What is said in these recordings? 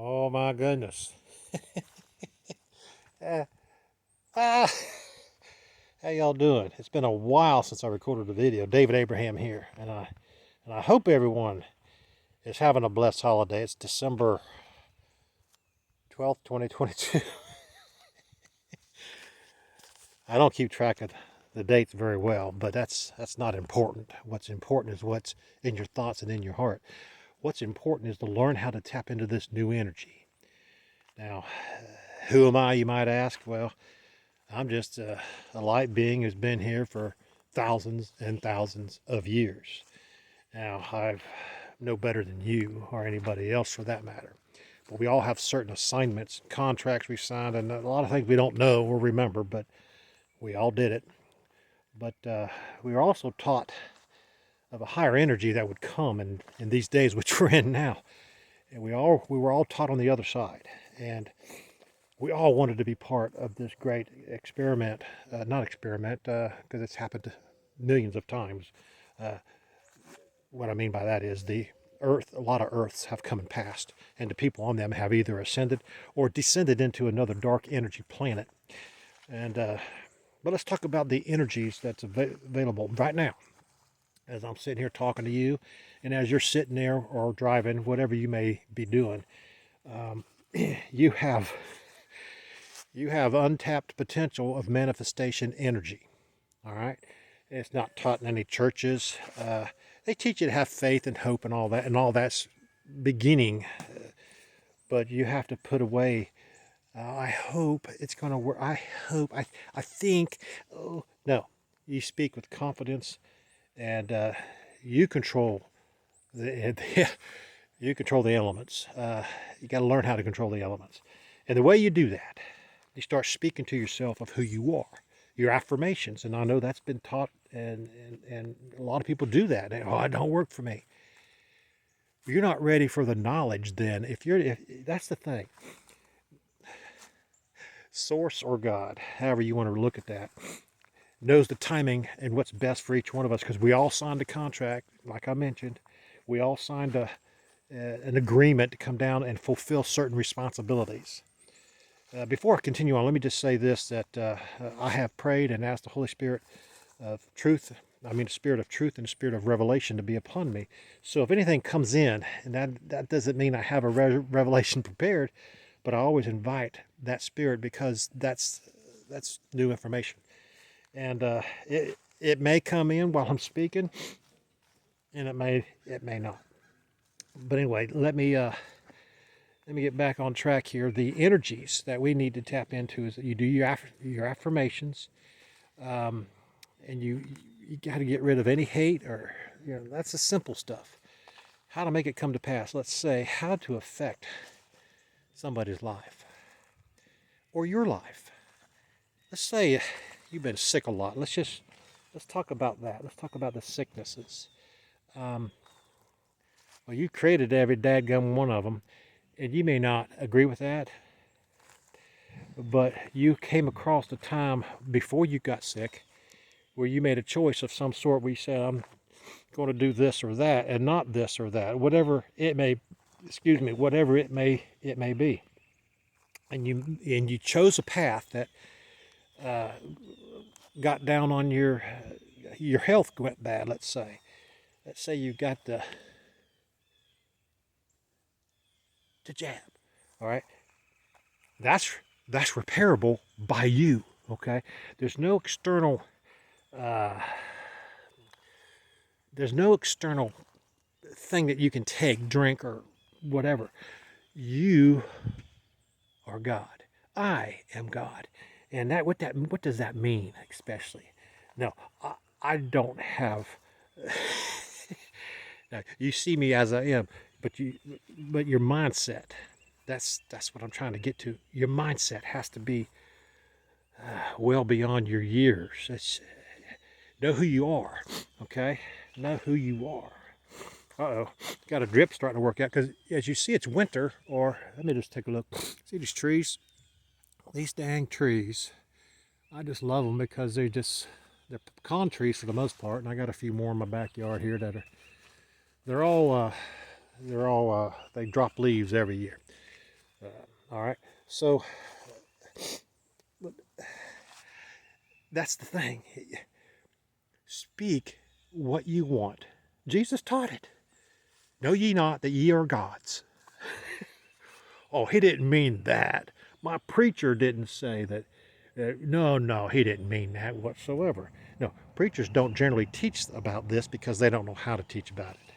Oh my goodness. Uh, ah, how y'all doing? It's been a while since I recorded a video. David Abraham here, and I hope everyone is having a blessed holiday. It's December 12th, 2022. I don't keep track of the dates very well, but that's not important. What's important is what's in your thoughts and in your heart. What's important is to learn how to tap into this new energy. Now, who am I, you might ask? Well, I'm just a light being who's been here for thousands and thousands of years. Now, I'm no better than you or anybody else for that matter. But we all have certain assignments, contracts we've signed, and a lot of things we don't know or remember, but we all did it. But we were also taught of a higher energy that would come in these days, which we're in now. And we were all taught on the other side. And we all wanted to be part of this great experiment, not experiment, because it's happened millions of times. Uh, what I mean by that is the Earth, a lot of Earths have come and passed, and the people on them have either ascended or descended into another dark energy planet. And but let's talk about the energies that's available right now. As I'm sitting here talking to you, and as you're sitting there or driving, whatever you may be doing, um, you have you have untapped potential of manifestation energy. All right. It's not taught in any churches. They teach you to have faith and hope and all that's beginning. But you have to put away. I hope it's going to work. I hope. I think. Oh, no. You speak with confidence, and you control the you control the elements. You got to learn how to control the elements, and the way you do that, you start speaking to yourself of who you are, your affirmations. And I know that's been taught, and a lot of people do that. Oh, it don't work for me. You're not ready for the knowledge then. If that's the thing, source or God, however you want to look at that, knows the timing and what's best for each one of us, because we all signed a contract, like I mentioned. We all signed an agreement to come down and fulfill certain responsibilities. Before I continue on, let me just say this, that I have prayed and asked the Holy Spirit of truth, the Spirit of truth and the Spirit of revelation to be upon me. So if anything comes in, and that doesn't mean I have a revelation prepared, but I always invite that Spirit, because that's new information. And it may come in while I'm speaking, and it may not. But anyway, let me get back on track here. The energies that we need to tap into is that you do your affirmations, and you got to get rid of any hate, or that's the simple stuff. How to make it come to pass. Let's say how to affect somebody's life or your life. Let's say you've been sick a lot. Let's talk about that. Let's talk about the sicknesses. Um, well, you created every dadgum one of them, and you may not agree with that, but you came across a time before you got sick where you made a choice of some sort where you said, I'm going to do this or that and not this or that, whatever it may, whatever it may be. And you chose a path that got down on your health went bad, let's say. Let's say you got the jab. All right. That's repairable by you. Okay. There's no external uh, there's no external thing that you can take, drink, or whatever. You are God. I am God. And what does that mean, especially? No, I don't have. Now, you see me as I am, but your mindset. That's what I'm trying to get to. Your mindset has to be well beyond your years. Know who you are, okay? Know who you are. Uh-oh, got a drip starting to work out, because as you see, it's winter. Or let me just take a look. See these trees? These dang trees. I just love them because they're pecan trees for the most part, and I got a few more in my backyard here they're all they drop leaves every year. All right. So that's the thing. Speak what you want. Jesus taught it. Know ye not that ye are gods? Oh, he didn't mean that. My preacher didn't say that. No, he didn't mean that whatsoever. No, preachers don't generally teach about this because they don't know how to teach about it.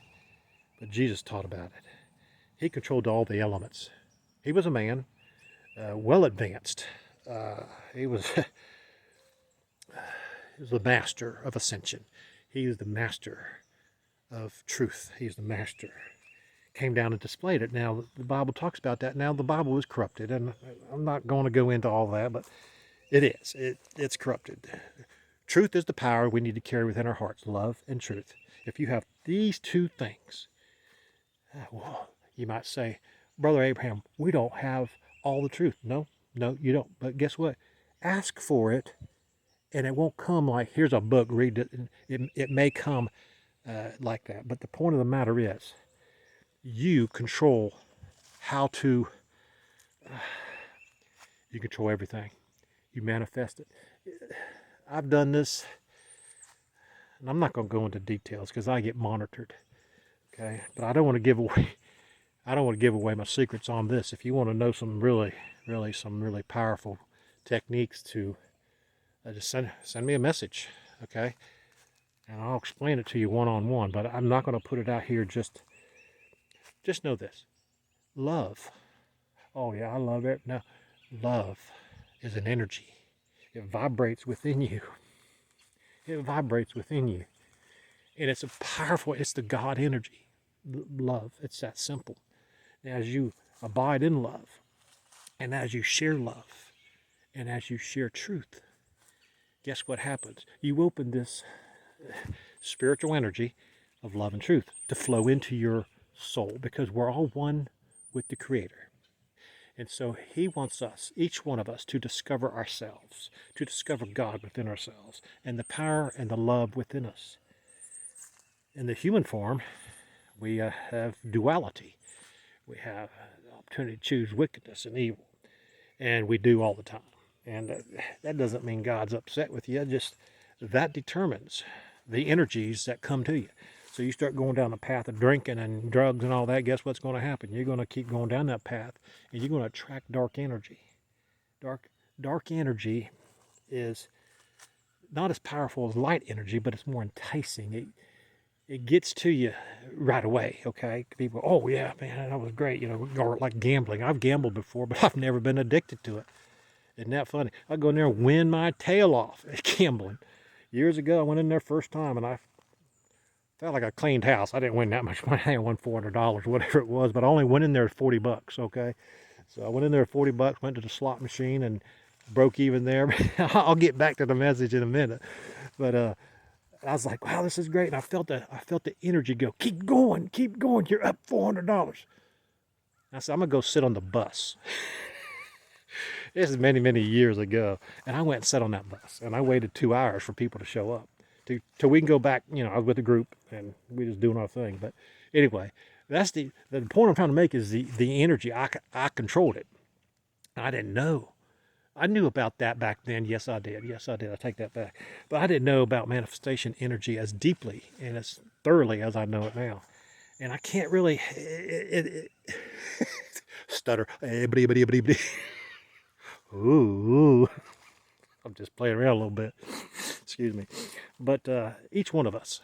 But Jesus taught about it. He controlled all the elements. He was a man, well advanced. He was, he was the master of ascension. He is the master of truth. He's the master. Came down and displayed it. Now, the Bible talks about that. Now, the Bible is corrupted, and I'm not going to go into all that, but it is. It's corrupted. Truth is the power we need to carry within our hearts, love and truth. If you have these two things, well, you might say, Brother Abraham, we don't have all the truth. No, you don't. But guess what? Ask for it, and it won't come like, here's a book, read it. It may come like that. But the point of the matter is, you control how to, you control everything. You manifest it. I've done this, and I'm not going to go into details because I get monitored. Okay, but I don't want to give away my secrets on this. If you want to know some really powerful techniques to just send me a message, okay, and I'll explain it to you one-on-one. But I'm not going to put it out here. Just know this: love. Oh yeah, I love it. No, love is an energy. It vibrates within you. It vibrates within you. And it's a powerful, it's the God energy. Love. It's that simple. And as you abide in love, and as you share love, and as you share truth, guess what happens? You open this spiritual energy of love and truth to flow into your soul, because we're all one with the Creator. And so he wants us, each one of us, to discover ourselves, to discover God within ourselves, and the power and the love within us. In the human form, we have duality. We have the opportunity to choose wickedness and evil, and we do all the time. And that doesn't mean God's upset with you, just that determines the energies that come to you. So you start going down the path of drinking and drugs and all that, guess what's going to happen? You're going to keep going down that path, and you're going to attract dark energy. Dark energy is not as powerful as light energy, but it's more enticing. It gets to you right away, okay? People, oh yeah, man, that was great, or like gambling. I've gambled before, but I've never been addicted to it. Isn't that funny? I go in there and win my tail off at gambling. Years ago, I went in there first time, and I felt like I cleaned house. I didn't win that much money. I won $400, whatever it was, but I only went in there $40, okay? So I went in there $40, went to the slot machine, and broke even there. I'll get back to the message in a minute. But I was like, wow, this is great. And I felt the energy go, keep going. You're up $400. I said, I'm going to go sit on the bus. This is many years ago. And I went and sat on that bus. And I waited 2 hours for people to show up. Till we can go back, I was with the group and we just doing our thing. But anyway, that's the point I'm trying to make is the energy. I controlled it. I didn't know. I knew about that back then. Yes, I did. I take that back. But I didn't know about manifestation energy as deeply and as thoroughly as I know it now. And I can't really stutter. Ooh. I'm just playing around a little bit. Excuse me. But each one of us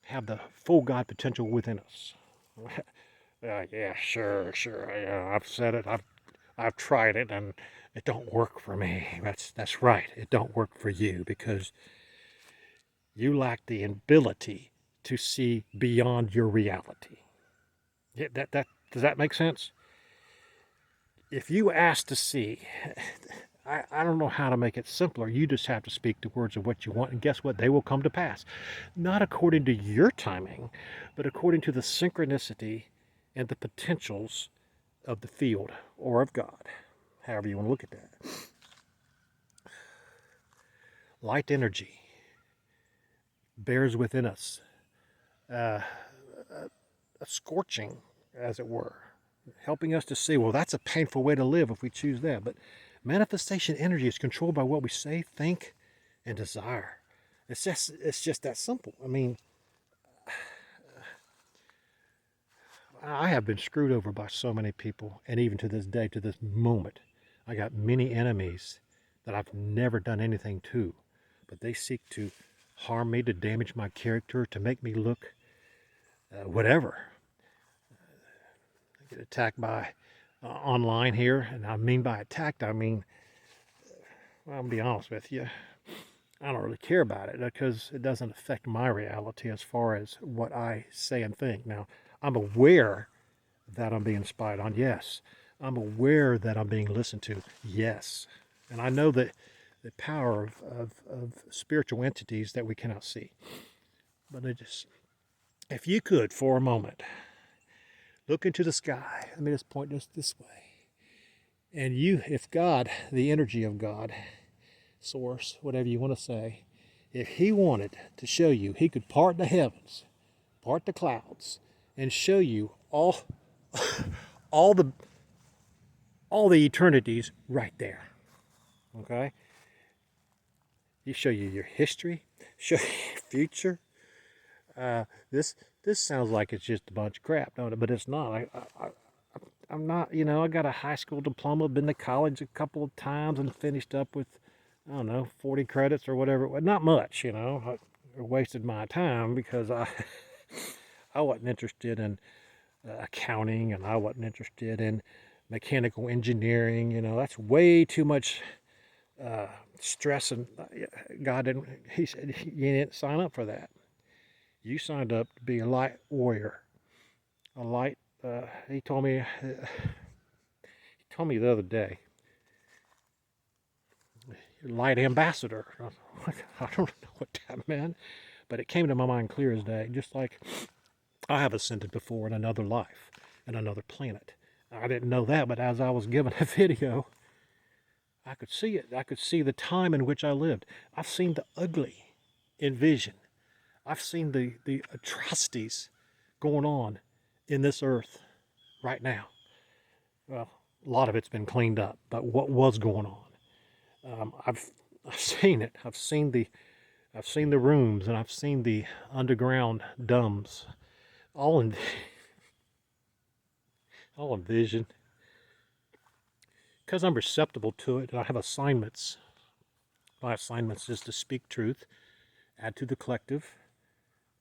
have the full God potential within us. Yeah, sure. Yeah, I've said it. I've tried it, and it don't work for me. That's right. It don't work for you because you lack the ability to see beyond your reality. Yeah, that does that make sense? If you ask to see, I don't know how to make it simpler. You just have to speak the words of what you want, and guess what? They will come to pass. Not according to your timing, but according to the synchronicity and the potentials of the field or of God, however you want to look at that. Light energy bears within us a scorching, as it were, helping us to see, well, that's a painful way to live if we choose that. But manifestation energy is controlled by what we say, think, and desire. It's just that simple. I mean, I have been screwed over by so many people, and even to this day, to this moment, I got many enemies that I've never done anything to, but they seek to harm me, to damage my character, to make me look whatever. I get attacked by online here, and I mean by attacked, I mean, well, I'll be honest with you, I don't really care about it because it doesn't affect my reality as far as what I say and think. Now, I'm aware that I'm being spied on, yes. I'm aware that I'm being listened to, yes. And I know that the power of spiritual entities that we cannot see. But if you could, for a moment, look into the sky. Let me just point this way. And if God, the energy of God, source, whatever you want to say, if he wanted to show you, he could part the heavens, part the clouds, and show you all the eternities right there. Okay? He show you your history, show you your future. This sounds like it's just a bunch of crap, don't it? But it's not. I'm not. I got a high school diploma, been to college a couple of times, and finished up with, I don't know, 40 credits or whatever. Not much, I wasted my time because I wasn't interested in accounting, and I wasn't interested in mechanical engineering. That's way too much stress, and God didn't. He said you didn't sign up for that. You signed up to be a light warrior, a light. He told me the other day, light ambassador. I don't know what that meant, but it came to my mind clear as day. Just like I have ascended before in another life, in another planet. I didn't know that, but as I was given a video, I could see it. I could see the time in which I lived. I've seen the ugly in vision. I've seen the atrocities going on in this earth right now. Well, a lot of it's been cleaned up, but what was going on? I've seen it. I've seen the rooms, and I've seen the underground dumbs, all in vision. Because I'm receptible to it, and I have assignments. My assignments is to speak truth, add to the collective.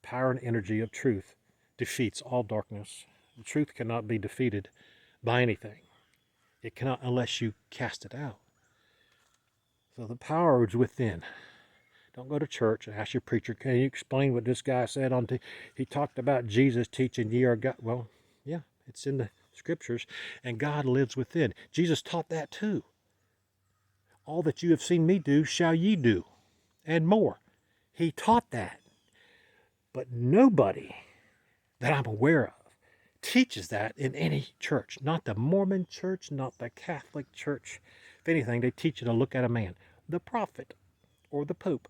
Power and energy of truth defeats all darkness. The truth cannot be defeated by anything. It cannot unless you cast it out. So the power is within. Don't go to church and ask your preacher, can you explain what this guy said on he talked about Jesus teaching ye are God. Well, yeah, it's in the scriptures, and God lives within. Jesus taught that too. All that you have seen me do shall ye do, and more. He taught that. But nobody that I'm aware of teaches that in any church. Not the Mormon church, not the Catholic church. If anything, they teach you to look at a man, the prophet, or the pope,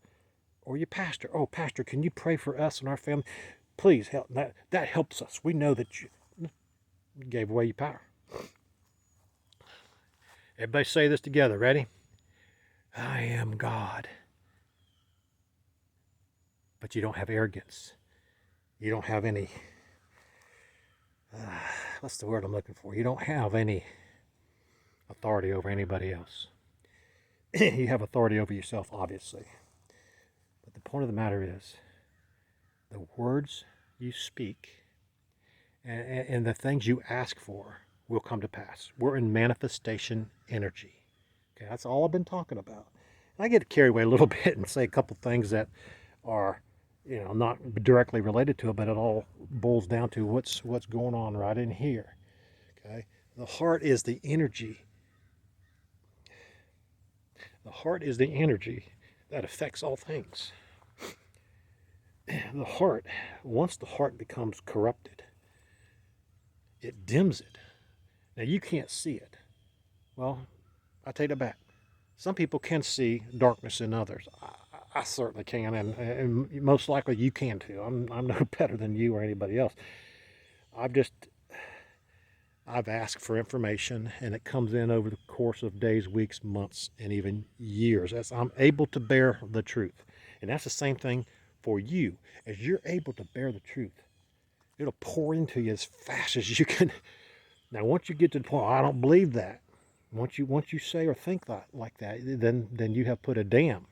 or your pastor. Oh, pastor, can you pray for us and our family? Please help. That helps us. We know that you gave away your power. Everybody say this together. Ready? I am God. But you don't have arrogance. You don't have any, what's the word I'm looking for? You don't have any authority over anybody else. You have authority over yourself, obviously. But the point of the matter is, the words you speak and the things you ask for will come to pass. We're in manifestation energy. Okay, that's all I've been talking about. And I get carried away a little bit and say a couple things that are, not directly related to it, but it all boils down to what's going on right in here. Okay, the heart is the energy. The heart is the energy that affects all things. The heart, once the heart becomes corrupted, it dims it. Now you can't see it. Well, I take it back. Some people can see darkness in others. I certainly can, and most likely you can too. I'm no better than you or anybody else. I've asked for information, and it comes in over the course of days, weeks, months, and even years as I'm able to bear the truth. And that's the same thing for you. As you're able to bear the truth, it'll pour into you as fast as you can. Now, once you get to the point, I don't believe that. Once you say or think like that, then you have put a dam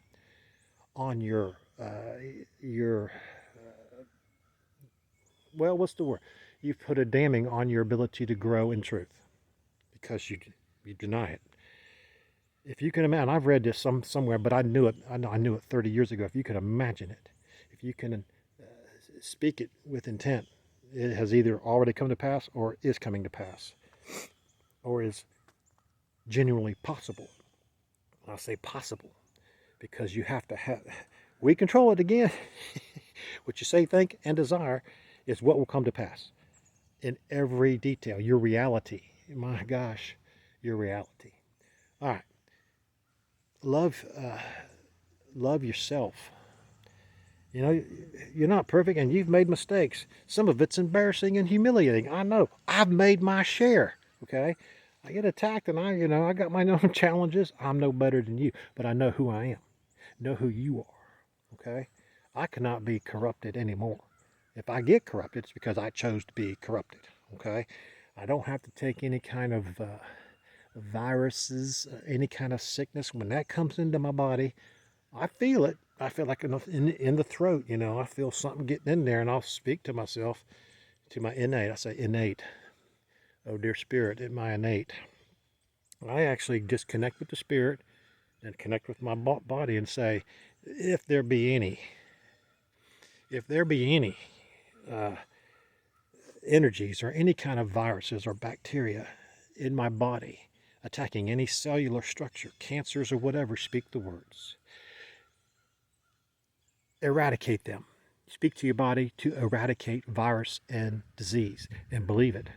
on your well, what's the word? You've put a damming on your ability to grow in truth because you deny it. If you can imagine, I've read this somewhere, but I knew it. I knew it 30 years ago. If you could imagine it, if you can speak it with intent, it has either already come to pass or is coming to pass or is genuinely possible. I say possible because you have to have, we control it again. What you say, think, and desire is what will come to pass in every detail. Your reality, my gosh, your reality. All right, love yourself. You know, you're not perfect and you've made mistakes. Some of it's embarrassing and humiliating. I know. I've made my share. Okay. I get attacked and I got my own challenges. I'm no better than you, but I know who I am. Know who you are. Okay. I cannot be corrupted anymore. If I get corrupted, it's because I chose to be corrupted. Okay. I don't have to take any kind of viruses, any kind of sickness. When that comes into my body, I feel it. I feel like in the throat, I feel something getting in there, and I'll speak to myself, to my innate. I say, innate. Oh, dear spirit, in my innate. I actually disconnect with the spirit and connect with my body and say, if there be any energies or any kind of viruses or bacteria in my body attacking any cellular structure, cancers or whatever, speak the words. Eradicate them. Speak to your body to eradicate virus and disease, and believe it.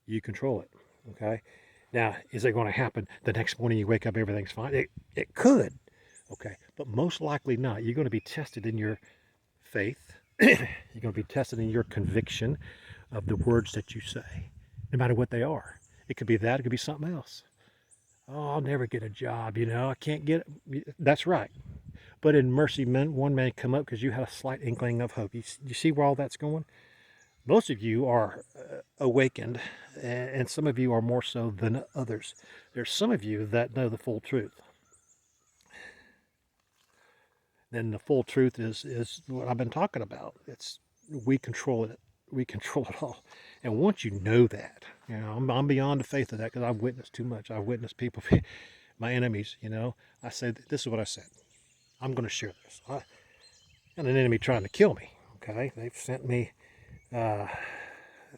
You control it. Okay. Now, is it going to happen the next morning you wake up, everything's fine? It could. Okay. But most likely not. You're going to be tested in your faith. You're going to be tested in your conviction of the words that you say, no matter what they are. It could be that. It could be something else. Oh, I'll never get a job, I can't get it. That's right. But in mercy, one may come up because you had a slight inkling of hope. You see where all that's going? Most of you are awakened, and some of you are more so than others. There's some of you that know the full truth. Then the full truth is what I've been talking about. It's we control it. We control it all. And once you know that, I'm beyond the faith of that because I've witnessed too much. I've witnessed people, my enemies, I said, this is what I said. I'm going to share this. I got an enemy trying to kill me, okay? They've sent me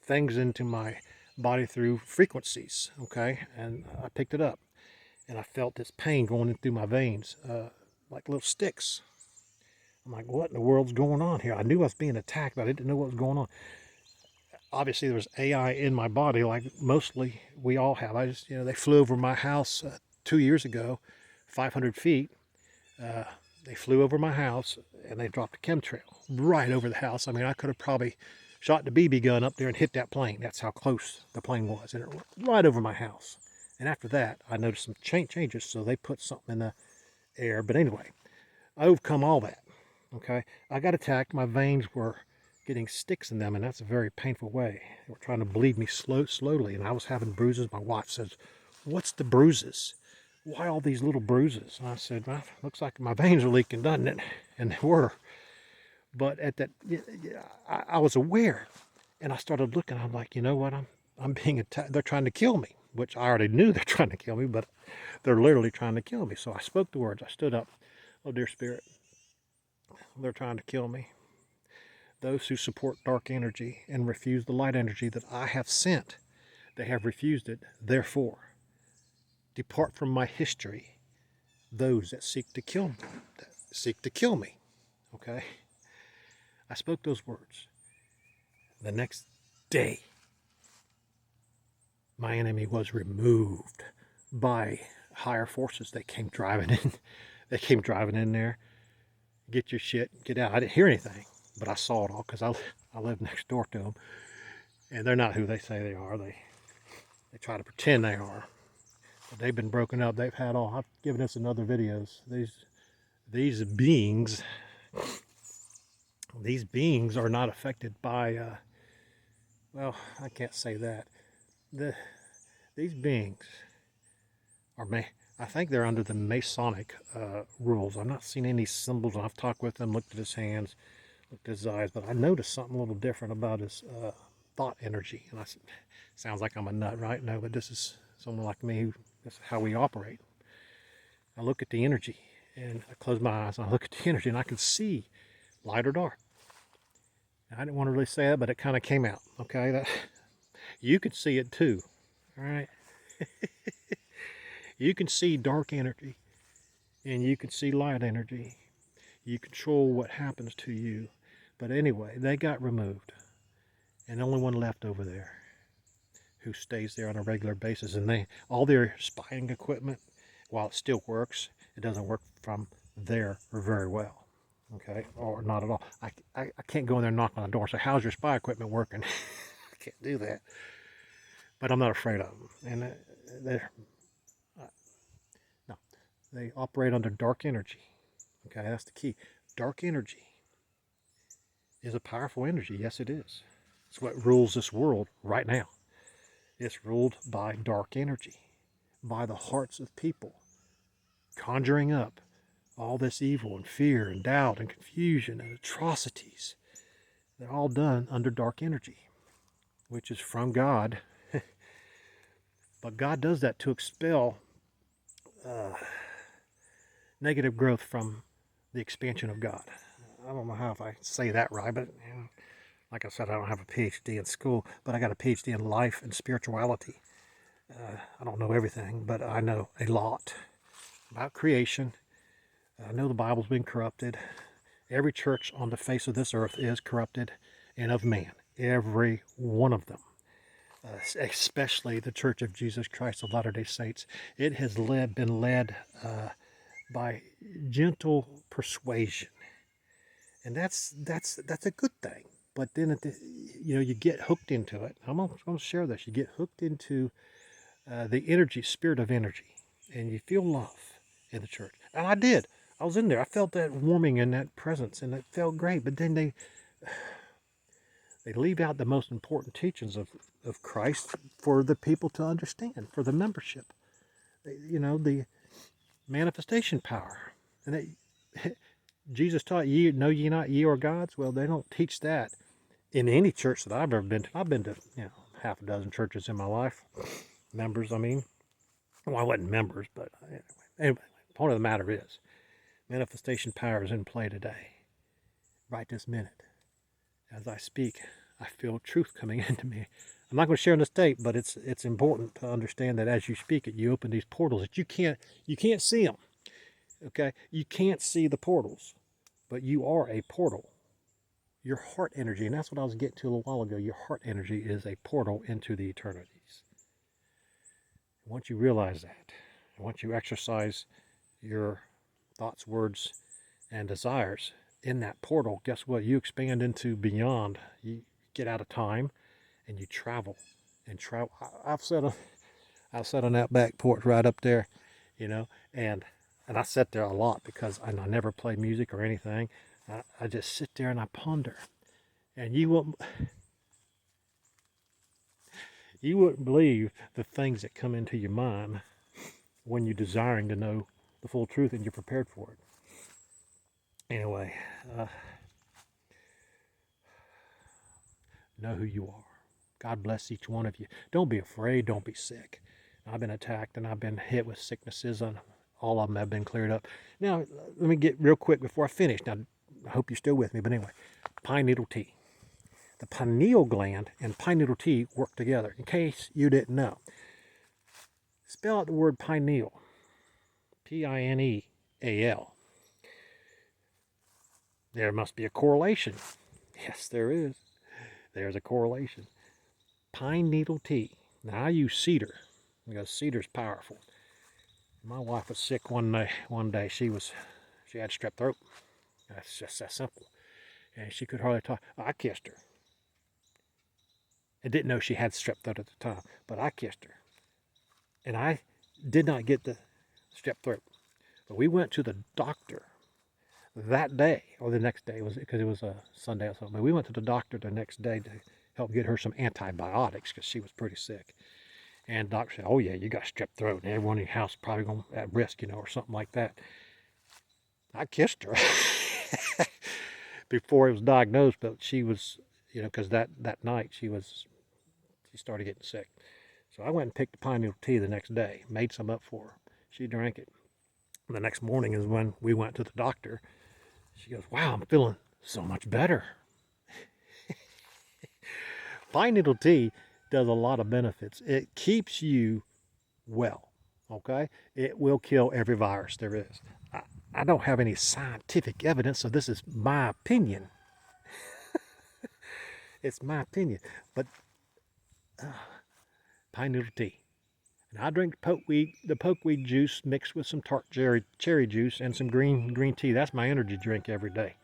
things into my body through frequencies, okay? And I picked it up. And I felt this pain going in through my veins, like little sticks. I'm like, what in the world's going on here? I knew I was being attacked, but I didn't know what was going on. Obviously, there was AI in my body, like mostly we all have. I just, they flew over my house 2 years ago, 500 feet. They flew over my house and they dropped a chemtrail right over the house. I mean, I could have probably shot the BB gun up there and hit that plane. That's how close the plane was. And it went right over my house. And after that, I noticed some changes. So they put something in the air. But anyway, I overcome all that. Okay. I got attacked. My veins were getting sticks in them, and that's a very painful way. They were trying to bleed me slowly, and I was having bruises. My wife says, what's the bruises? Why all these little bruises? And I said, well, looks like my veins are leaking, doesn't it? And they were. But at that, I was aware, and I started looking. I'm like, you know what? I'm being attacked. They're trying to kill me, which I already knew they're trying to kill me, but they're literally trying to kill me. So I spoke the words. I stood up. Oh, dear spirit, they're trying to kill me. Those who support dark energy and refuse the light energy that I have sent, they have refused it. Therefore, depart from my history, those that seek to kill me. Okay? I spoke those words. The next day, my enemy was removed by higher forces. They came driving in. They came driving in there. Get your shit, get out. I didn't hear anything, but I saw it all because I live next door to them. And they're not who they say they are. They try to pretend they are. But they've been broken up. They've had all. I've given this in other videos. These beings. These beings are not affected by. Well, I can't say that. These beings are I think they're under the Masonic rules. I've not seen any symbols. I've talked with him, looked at his hands, looked at his eyes, but I noticed something a little different about his thought energy. And I said, sounds like I'm a nut, right? No, but this is someone like me. This is how we operate. I look at the energy, and I close my eyes, and I look at the energy, and I can see light or dark. I didn't want to really say that, but it kind of came out. Okay, that you could see it too. All right. You can see dark energy and you can see light energy. You control what happens to you. But anyway, they got removed. And the only one left over there who stays there on a regular basis. And all their spying equipment, while it still works, it doesn't work from there very well. Okay, or not at all. I can't go in there and knock on the door and say, how's your spy equipment working? I can't do that. But I'm not afraid of them. And they're no, they operate under dark energy. Okay, that's the key. Dark energy is a powerful energy. Yes, it is. It's what rules this world right now. It's ruled by dark energy, by the hearts of people, conjuring up all this evil and fear and doubt and confusion and atrocities. They're all done under dark energy, which is from God. But God does that to expel negative growth from the expansion of God. I don't know how if I say that right, but like I said, I don't have a PhD in school, but I got a PhD in life and spirituality. I don't know everything, but I know a lot about creation. I know the Bible's been corrupted. Every church on the face of this earth is corrupted and of man. Every one of them. Especially the Church of Jesus Christ of Latter-day Saints. It has been led by gentle persuasion. And that's a good thing. But then, you get hooked into it. I'm going to share this. You get hooked into the energy, spirit of energy. And you feel love in the church. And I did. I was in there. I felt that warming and that presence. And it felt great. But then they leave out the most important teachings of Christ for the people to understand, for the membership. The manifestation power. And Jesus taught, know ye not ye are gods? Well, they don't teach that in any church that I've ever been to. I've been to, half a dozen churches in my life. Members, I mean. Well, I wasn't members, but anyway, the point of the matter is, manifestation power is in play today. Right this minute. As I speak, I feel truth coming into me. I'm not going to share on this tape, but it's important to understand that as you speak it, you open these portals that you can't see them. Okay, you can't see the portals, but you are a portal. Your heart energy, and that's what I was getting to a little while ago. Your heart energy is a portal into the eternities. Once you realize that, and once you exercise your thoughts, words, and desires in that portal, guess what? You expand into beyond. You get out of time, and you travel. And travel. I've sat on that back porch right up there, and I sat there a lot because I never play music or anything. I just sit there and I ponder. And you wouldn't believe the things that come into your mind when you're desiring to know the full truth and you're prepared for it. Anyway, know who you are. God bless each one of you. Don't be afraid. Don't be sick. I've been attacked and I've been hit with sicknesses, and all of them have been cleared up. Now, let me get real quick before I finish. Now, I hope you're still with me, but anyway, pine needle tea. The pineal gland and pine needle tea work together, in case you didn't know. Spell out the word pineal. Pineal. There must be a correlation. Yes, there is. There's a correlation. Pine needle tea. Now, I use cedar because cedar's powerful. My wife was sick one day. She had strep throat. That's just that simple. And she could hardly talk. I kissed her. and didn't know she had strep throat at the time. But I kissed her, and I did not get the strep throat. But we went to the doctor that day, or the next day, was because it was a Sunday or something. But we went to the doctor the next day to help get her some antibiotics because she was pretty sick. And the doctor said, "Oh yeah, you got strep throat, and everyone in your house is probably going at risk, or something like that." I kissed her before it was diagnosed, but she was, because that night she started getting sick. So I went and picked the pineal tea the next day, made some up for her. She drank it. The next morning is when we went to the doctor. She goes, "Wow, I'm feeling so much better." Pine needle tea does a lot of benefits. It keeps you well, okay? It will kill every virus there is. I don't have any scientific evidence, so this is my opinion. It's my opinion. But pine needle tea. And I drink the pokeweed juice mixed with some tart cherry juice and some green tea. That's my energy drink every day.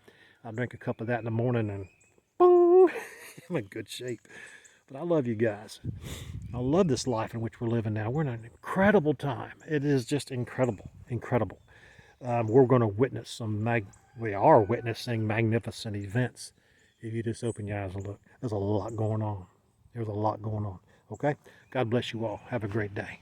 I drink a cup of that in the morning and boom, I'm in good shape. But I love you guys. I love this life in which we're living now. We're in an incredible time. It is just incredible, incredible. We're going to witness we are witnessing magnificent events. If you just open your eyes and look, there's a lot going on. There's a lot going on. Okay? God bless you all. Have a great day.